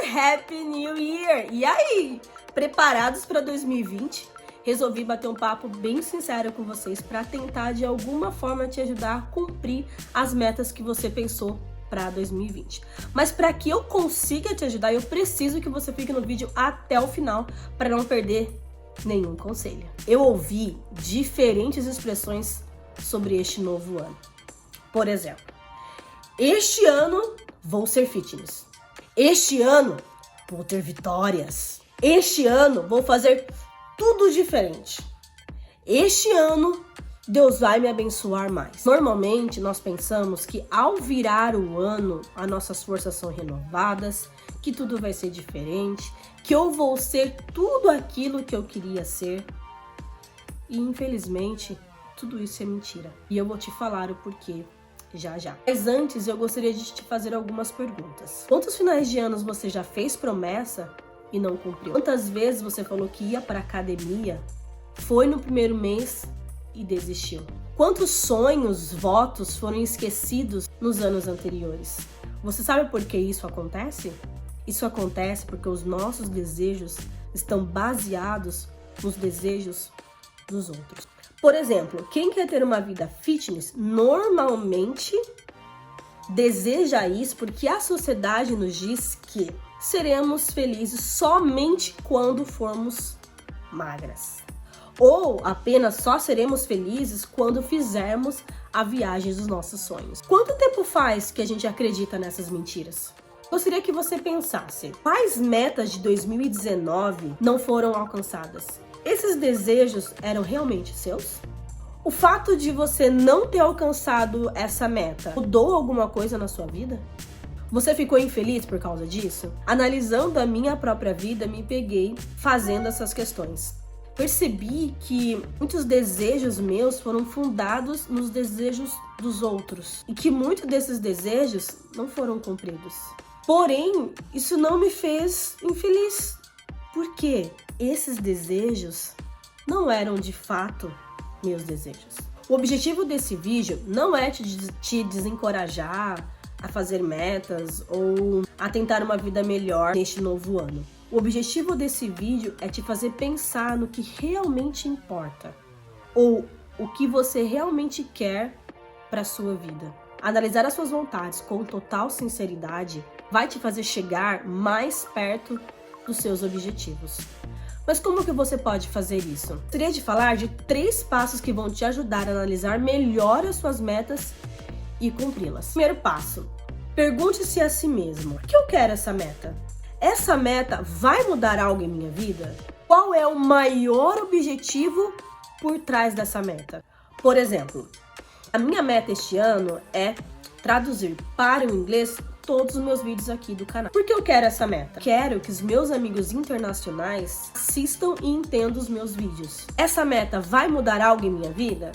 Happy New Year! E aí, preparados para 2020? Resolvi bater um papo bem sincero com vocês para tentar de alguma forma te ajudar a cumprir as metas que você pensou para 2020. Mas para que eu consiga te ajudar, eu preciso que você fique no vídeo até o final para não perder nenhum conselho. Eu ouvi diferentes expressões sobre este novo ano. Por exemplo, este ano vou ser fitness. Este ano vou ter vitórias. Este ano vou fazer tudo diferente. Este ano Deus vai me abençoar mais. Normalmente nós pensamos que ao virar o ano as nossas forças são renovadas, que tudo vai ser diferente, que eu vou ser tudo aquilo que eu queria ser. E infelizmente tudo isso é mentira. E eu vou te falar o porquê já. Mas antes eu gostaria de te fazer algumas perguntas. Quantos finais de anos você já fez promessa e não cumpriu? Quantas vezes você falou que ia para academia, foi no primeiro mês e desistiu? Quantos sonhos, votos foram esquecidos nos anos anteriores? Você sabe por que isso acontece? Isso acontece porque os nossos desejos estão baseados nos desejos dos outros. Por exemplo, quem quer ter uma vida fitness normalmente deseja isso porque a sociedade nos diz que seremos felizes somente quando formos magras. Ou apenas só seremos felizes quando fizermos a viagem dos nossos sonhos. Quanto tempo faz que a gente acredita nessas mentiras? Gostaria que você pensasse, quais metas de 2019 não foram alcançadas? Esses desejos eram realmente seus? O fato de você não ter alcançado essa meta mudou alguma coisa na sua vida? Você ficou infeliz por causa disso? Analisando a minha própria vida, me peguei fazendo essas questões. Percebi que muitos desejos meus foram fundados nos desejos dos outros e que muitos desses desejos não foram cumpridos. Porém, isso não me fez infeliz. Por quê? Esses desejos não eram de fato meus desejos. O objetivo desse vídeo não é te desencorajar a fazer metas ou a tentar uma vida melhor neste novo ano. O objetivo desse vídeo é te fazer pensar no que realmente importa ou o que você realmente quer para a sua vida. Analisar as suas vontades com total sinceridade vai te fazer chegar mais perto dos seus objetivos. Mas como que você pode fazer isso? Gostaria de falar de 3 passos que vão te ajudar a analisar melhor as suas metas e cumpri-las. Primeiro passo, pergunte-se a si mesmo: por que eu quero essa meta? Essa meta vai mudar algo em minha vida? Qual é o maior objetivo por trás dessa meta? Por exemplo, a minha meta este ano é traduzir para o inglês todos os meus vídeos aqui do canal. Por que eu quero essa meta? Quero que os meus amigos internacionais assistam e entendam os meus vídeos. Essa meta vai mudar algo em minha vida?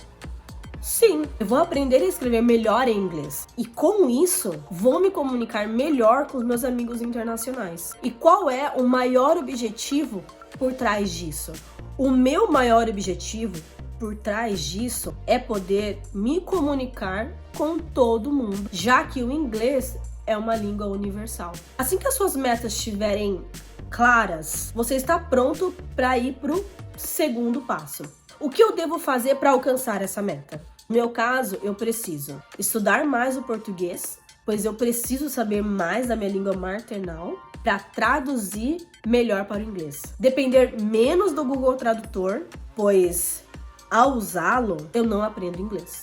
Sim, eu vou aprender a escrever melhor em inglês. E com isso, vou me comunicar melhor com os meus amigos internacionais. E qual é o maior objetivo por trás disso? O meu maior objetivo por trás disso é poder me comunicar com todo mundo, já que o inglês é uma língua universal. Assim que as suas metas estiverem claras, você está pronto para ir para o segundo passo. O que eu devo fazer para alcançar essa meta? No meu caso, eu preciso estudar mais o português, pois eu preciso saber mais da minha língua maternal para traduzir melhor para o inglês. Depender menos do Google Tradutor, pois ao usá-lo, eu não aprendo inglês.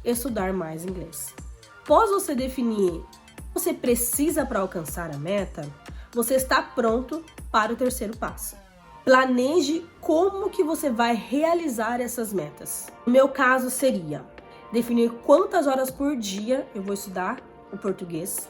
Estudar mais inglês. Após você definir o que você precisa para alcançar a meta, você está pronto para o terceiro passo. Planeje como que você vai realizar essas metas. No meu caso seria definir quantas horas por dia eu vou estudar o português,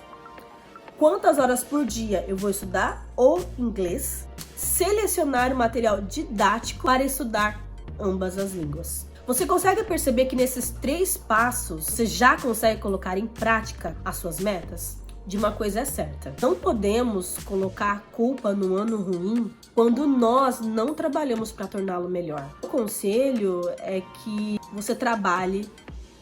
quantas horas por dia eu vou estudar o inglês, selecionar o material didático para estudar ambas as línguas. Você consegue perceber que nesses 3 passos você já consegue colocar em prática as suas metas? De uma coisa é certa, não podemos colocar a culpa no ano ruim quando nós não trabalhamos para torná-lo melhor. O conselho é que você trabalhe,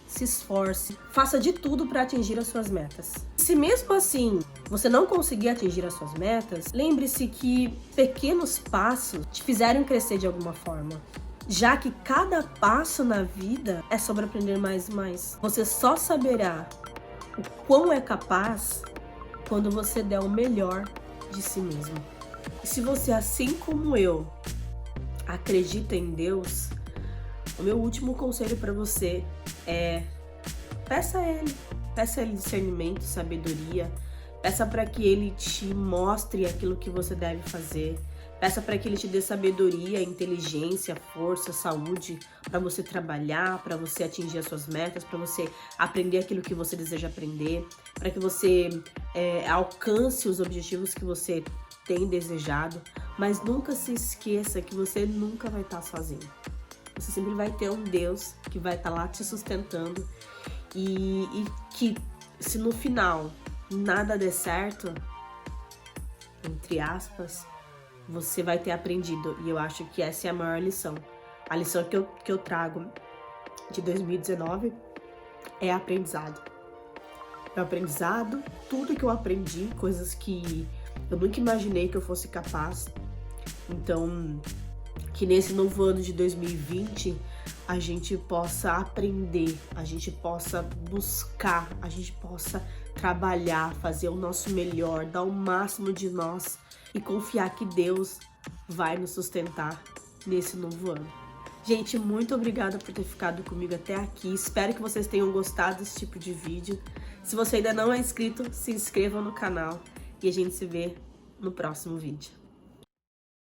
se esforce, faça de tudo para atingir as suas metas. se mesmo assim você não conseguir atingir as suas metas, lembre-se que pequenos passos te fizeram crescer de alguma forma. Já que cada passo na vida é sobre aprender mais e mais. Você só saberá o quão é capaz quando você der o melhor de si mesmo. E se você, assim como eu, acredita em Deus, o meu último conselho para você é: peça a Ele discernimento, sabedoria, peça para que Ele te mostre aquilo que você deve fazer, peça para que Ele te dê sabedoria, inteligência, força, saúde, para você trabalhar, para você atingir as suas metas, para você aprender aquilo que você deseja aprender, para que você alcance os objetivos que você tem desejado, mas nunca se esqueça que você nunca vai estar sozinho. Você sempre vai ter um Deus que vai estar lá te sustentando e que se no final nada der certo, entre aspas, você vai ter aprendido. E eu acho que essa é a maior lição. A lição que eu trago de 2019 é aprendizado. É aprendizado, tudo que eu aprendi, coisas que eu nunca imaginei que eu fosse capaz. Então, que nesse novo ano de 2020 a gente possa aprender, a gente possa buscar, a gente possa trabalhar, fazer o nosso melhor, dar o máximo de nós e confiar que Deus vai nos sustentar nesse novo ano. Gente, muito obrigada por ter ficado comigo até aqui. Espero que vocês tenham gostado desse tipo de vídeo. Se você ainda não é inscrito, se inscreva no canal e a gente se vê no próximo vídeo.